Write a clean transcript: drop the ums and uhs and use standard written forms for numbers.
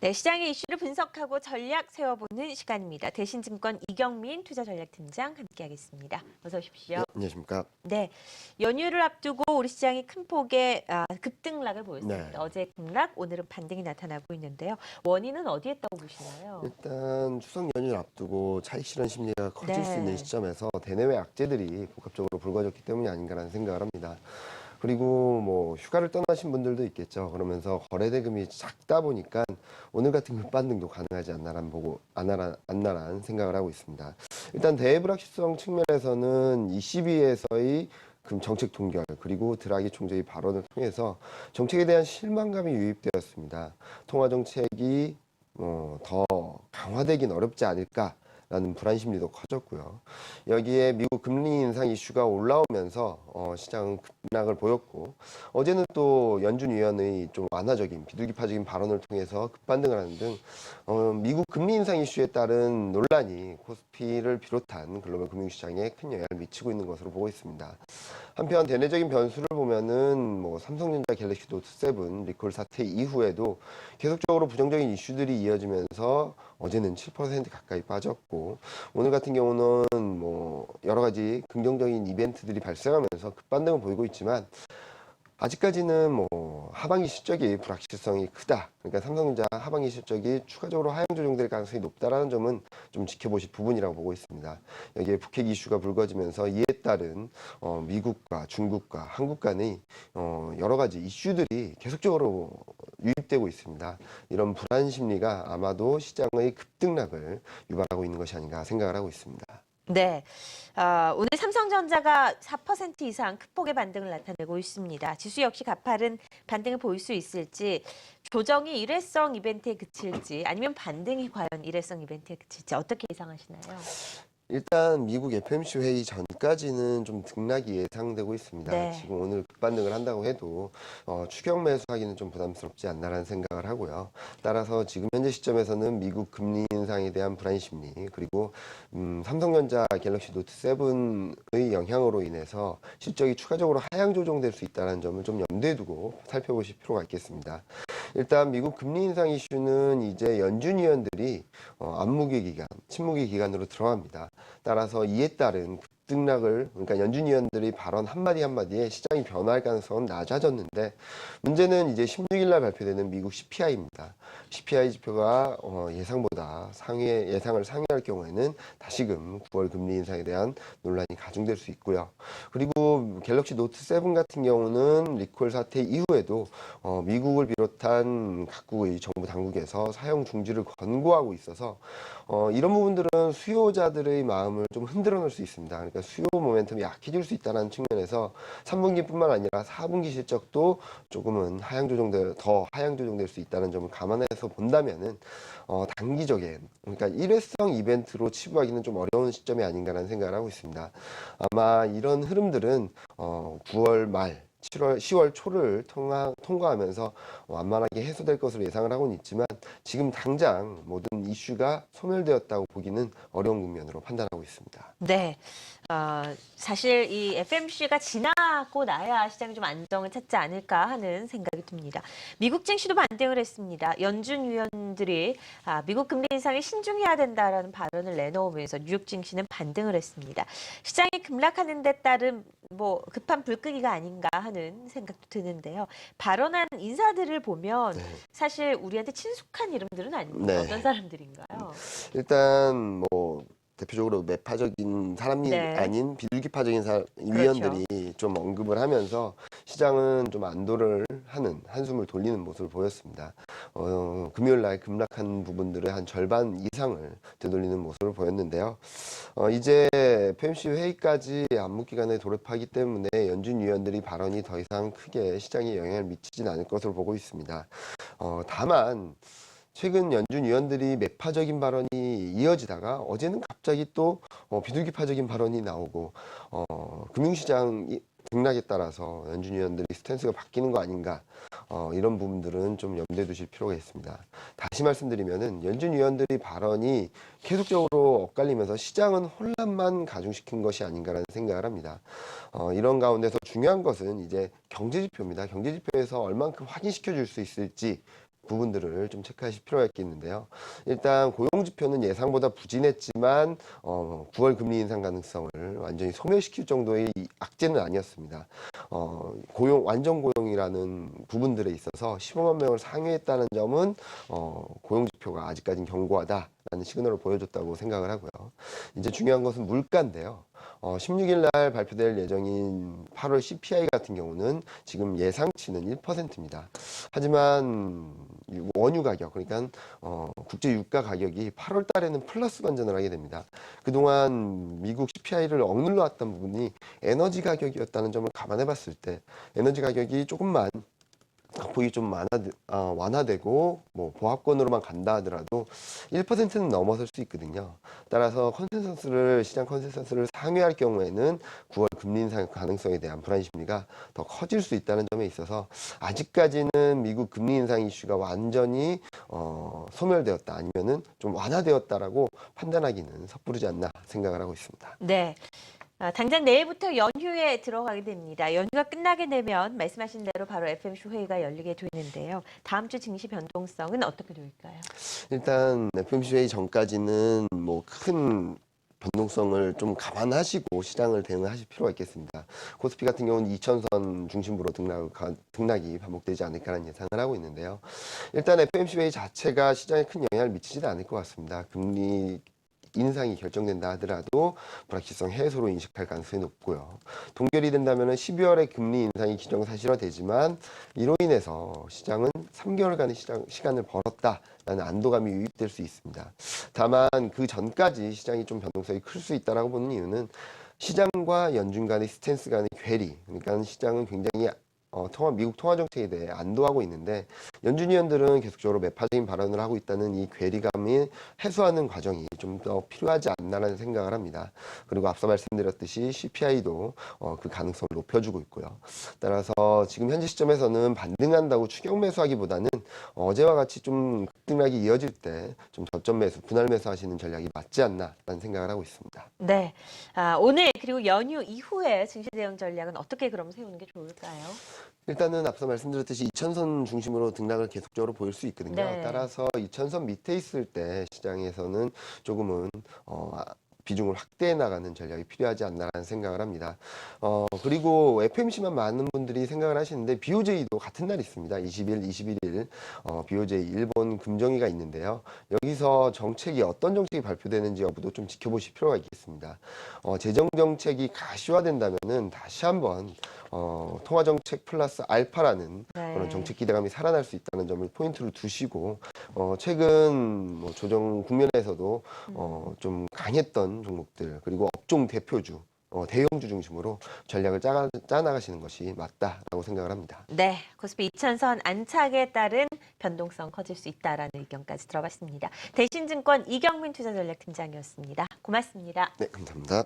네, 시장의 이슈를 분석하고 전략 세워보는 시간입니다. 대신증권 이경민 투자전략팀장 함께하겠습니다. 어서 오십시오. 네, 안녕하십니까. 네, 연휴를 앞두고 우리 시장이 큰 폭의 급등락을 보였습니다. 네. 어제 급락, 오늘은 반등이 나타나고 있는데요. 원인은 어디에 있다고 보시나요? 일단 추석 연휴를 앞두고 차익 실현 심리가 커질 수 있는 네. 시점에서 대내외 악재들이 복합적으로 불거졌기 때문이 아닌가라는 생각을 합니다. 그리고 뭐 휴가를 떠나신 분들도 있겠죠. 그러면서 거래대금이 작다 보니까 오늘 같은 급반등도 가능하지 않나라는 생각을 하고 있습니다. 일단 대불확실성 측면에서는 ECB에서의 정책 동결 그리고 드라기 총재의 발언을 통해서 정책에 대한 실망감이 유입되었습니다. 통화 정책이 더 강화되긴 어렵지 않을까라는 불안 심리도 커졌고요. 여기에 미국 금리 인상 이슈가 올라오면서 시장은 급락을 보였고, 어제는 또 연준 위원의 좀 완화적인 비둘기파적인 발언을 통해서 급반등을 하는 등 미국 금리 인상 이슈에 따른 논란이 코스피를 비롯한 글로벌 금융시장에 큰 영향을 미치고 있는 것으로 보고 있습니다. 한편 대내적인 변수를 보면은 뭐 삼성전자 갤럭시 노트 7 리콜 사태 이후에도 계속적으로 부정적인 이슈들이 이어지면서 어제는 7% 가까이 빠졌고, 오늘 같은 경우는 뭐 여러 가지 긍정적인 이벤트들이 발생하면서 급반등을 보이고 있지만, 아직까지는 뭐 하반기 실적이 불확실성이 크다. 그러니까 삼성전자 하반기 실적이 추가적으로 하향 조정될 가능성이 높다라는 점은 좀 지켜보실 부분이라고 보고 있습니다. 여기에 북핵 이슈가 불거지면서 이에 따른 미국과 중국과 한국 간의 여러 가지 이슈들이 계속적으로 유입되고 있습니다. 이런 불안 심리가 아마도 시장의 급등락을 유발하고 있는 것이 아닌가 생각을 하고 있습니다. 네, 오늘 삼성전자가 4% 이상 큰 폭의 반등을 나타내고 있습니다. 지수 역시 가파른 반등을 보일 수 있을지, 조정이 일회성 이벤트에 그칠지, 아니면 반등이 과연 일회성 이벤트에 그칠지 어떻게 예상하시나요? 일단 미국 FMC 회의 전까지는 좀 등락이 예상되고 있습니다. 네. 지금 오늘 급반등을 한다고 해도 추격 매수하기는 좀 부담스럽지 않나라는 생각을 하고요. 따라서 지금 현재 시점에서는 미국 금리 인상에 대한 불안 심리, 그리고 삼성전자 갤럭시 노트 7의 영향으로 인해서 실적이 추가적으로 하향 조정될 수 있다는 점을 좀 염두에 두고 살펴보실 필요가 있겠습니다. 일단 미국 금리 인상 이슈는 이제 연준 위원들이 안무기 기간, 침묵의 기간으로 들어갑니다. 따라서 이에 따른 급등락을, 그러니까 연준 위원들이 발언 한마디 한마디에 시장이 변화할 가능성은 낮아졌는데, 문제는 이제 16일 날 발표되는 미국 CPI입니다. CPI 지표가 예상보다 예상을 상회할 경우에는 다시금 9월 금리 인상에 대한 논란이 가중될 수 있고요. 그리고 갤럭시 노트 7 같은 경우는 리콜 사태 이후에도 미국을 비롯한 각국의 정부 당국에서 사용 중지를 권고하고 있어서 이런 부분들은 수요자들의 마음을 좀 흔들어 놓을 수 있습니다. 그러니까 수요 모멘텀이 약해질 수 있다는 측면에서 3분기뿐만 아니라 4분기 실적도 조금은 더 하향 조정될 수 있다는 점을 감안해서 본다면은 단기적인, 그러니까 일회성 이벤트로 치부하기는 좀 어려운 시점이 아닌가라는 생각을 하고 있습니다. 아마 이런 흐름들은 9월 말 10월 초를 통과하면서 완만하게 해소될 것으로 예상을 하고는 있지만, 지금 당장 모든 이슈가 소멸되었다고 보기는 어려운 국면으로 판단하고 있습니다. 네, 사실 이 FMC가 지나고 나야 시장이 좀 안정을 찾지 않을까 하는 생각이 듭니다. 미국 증시도 반등을 했습니다. 연준 위원들이 미국 금리 인상에 신중해야 된다라는 발언을 내놓으면서 뉴욕 증시는 반등을 했습니다. 시장이 급락하는 데 따른 뭐 급한 불끄기가 아닌가 하는 생각도 드는데요. 발언한 인사들을 보면 네. 사실 우리한테 친숙한 이름들은 아닙니다. 네. 어떤 사람들인가요? 일단 뭐 대표적으로 매파적인 사람이 네. 아닌 비둘기파적인 그렇죠. 위원들이 좀 언급을 하면서 시장은 좀 안도를 하는, 한숨을 돌리는 모습을 보였습니다. 금요일 날 급락한 부분들의 한 절반 이상을 되돌리는 모습을 보였는데요. 이제 FOMC 회의까지 암묵 기간에 돌입하기 때문에 연준 위원들이 발언이 더 이상 크게 시장에 영향을 미치진 않을 것으로 보고 있습니다. 다만 최근 연준 위원들이 매파적인 발언이 이어지다가 어제는 갑자기 또 비둘기파적인 발언이 나오고 금융시장 등락에 따라서 연준 위원들이 스탠스가 바뀌는 거 아닌가, 이런 부분들은 좀 염두에 두실 필요가 있습니다. 다시 말씀드리면은 연준 위원들이 발언이 계속적으로 엇갈리면서 시장은 혼란만 가중시킨 것이 아닌가라는 생각을 합니다. 이런 가운데서 중요한 것은 이제 경제지표입니다. 경제지표에서 얼만큼 확인시켜 줄 수 있을지, 부분들을 좀 체크하실 필요가 있겠는데요. 일단 고용 지표는 예상보다 부진했지만 9월 금리 인상 가능성을 완전히 소멸시킬 정도의 이 악재는 아니었습니다. 완전 고용이라는 부분들에 있어서 15만 명을 상회했다는 점은 고용 지표가 아직까지는 견고하다라는 시그널을 보여줬다고 생각을 하고요. 이제 중요한 것은 물가인데요. 16일 날 발표될 예정인 8월 CPI 같은 경우는 지금 예상치는 1%입니다. 하지만 원유 가격, 그러니까 국제 유가 가격이 8월 달에는 플러스 반전을 하게 됩니다. 그동안 미국 CPI를 억눌러 왔던 부분이 에너지 가격이었다는 점을 감안해 봤을 때 에너지 가격이 조금만 보이 좀 완화되고 뭐 보합권으로만 간다 하더라도 1%는 넘어설 수 있거든요. 따라서 시장 컨센서스를 상회할 경우에는 9월 금리 인상 가능성에 대한 불안 심리가 더 커질 수 있다는 점에 있어서 아직까지는 미국 금리 인상 이슈가 완전히 소멸되었다 아니면은 좀 완화되었다라고 판단하기는 섣부르지 않나 생각을 하고 있습니다. 네. 당장 내일부터 연휴에 들어가게 됩니다. 연휴가 끝나게 되면 말씀하신 대로 바로 FMC 회의가 열리게 되는데요. 다음 주 증시 변동성은 어떻게 될까요? 일단 FMC 회의 전까지는 뭐 큰 변동성을 좀 감안하시고 시장을 대응하실 필요가 있겠습니다. 코스피 같은 경우는 2,000선 중심부로 등락이 반복되지 않을까라는 예상을 하고 있는데요. 일단 FMC 회의 자체가 시장에 큰 영향을 미치지는 않을 것 같습니다. 금리 인상이 결정된다 하더라도 불확실성 해소로 인식할 가능성이 높고요. 동결이 된다면 12월에 금리 인상이 기정사실화되지만 이로 인해서 시장은 3개월간의 시간을 벌었다라는 안도감이 유입될 수 있습니다. 다만 그 전까지 시장이 좀 변동성이 클 수 있다라고 보는 이유는 시장과 연준 간의 스탠스 간의 괴리, 그러니까 시장은 굉장히 미국 통화 정책에 대해 안도하고 있는데 연준 위원들은 계속적으로 매파적인 발언을 하고 있다는 이 괴리감이 해소하는 과정이 좀 더 필요하지 않나라는 생각을 합니다. 그리고 앞서 말씀드렸듯이 CPI도 그 가능성을 높여주고 있고요. 따라서 지금 현재 시점에서는 반등한다고 추격 매수하기보다는 어제와 같이 좀 급등락이 이어질 때 좀 저점 매수, 분할 매수하시는 전략이 맞지 않나라는 생각을 하고 있습니다. 네. 오늘 그리고 연휴 이후에 증시 대응 전략은 어떻게 그럼 세우는 게 좋을까요? 일단은 앞서 말씀드렸듯이 2,000선 중심으로 등락을 계속적으로 보일 수 있거든요. 네. 따라서 2,000선 밑에 있을 때 시장에서는 조금은 비중을 확대해 나가는 전략이 필요하지 않나라는 생각을 합니다. 그리고 FMC만 많은 분들이 생각을 하시는데 BOJ도 같은 날 있습니다. 20일, 21일 BOJ 일본 금정위가 있는데요. 여기서 어떤 정책이 발표되는지 여부도 좀 지켜보실 필요가 있겠습니다. 재정 정책이 가시화된다면은 다시 한번 통화정책 플러스 알파라는 네. 그런 정책 기대감이 살아날 수 있다는 점을 포인트로 두시고 최근 조정 국면에서도 좀 강했던 종목들 그리고 업종 대표주 대형주 중심으로 전략을 짜나가시는 것이 맞다라고 생각을 합니다. 네, 코스피 2,000선 안착에 따른 변동성 커질 수 있다라는 의견까지 들어봤습니다. 대신증권 이경민 투자전략팀장이었습니다. 고맙습니다. 네, 감사합니다.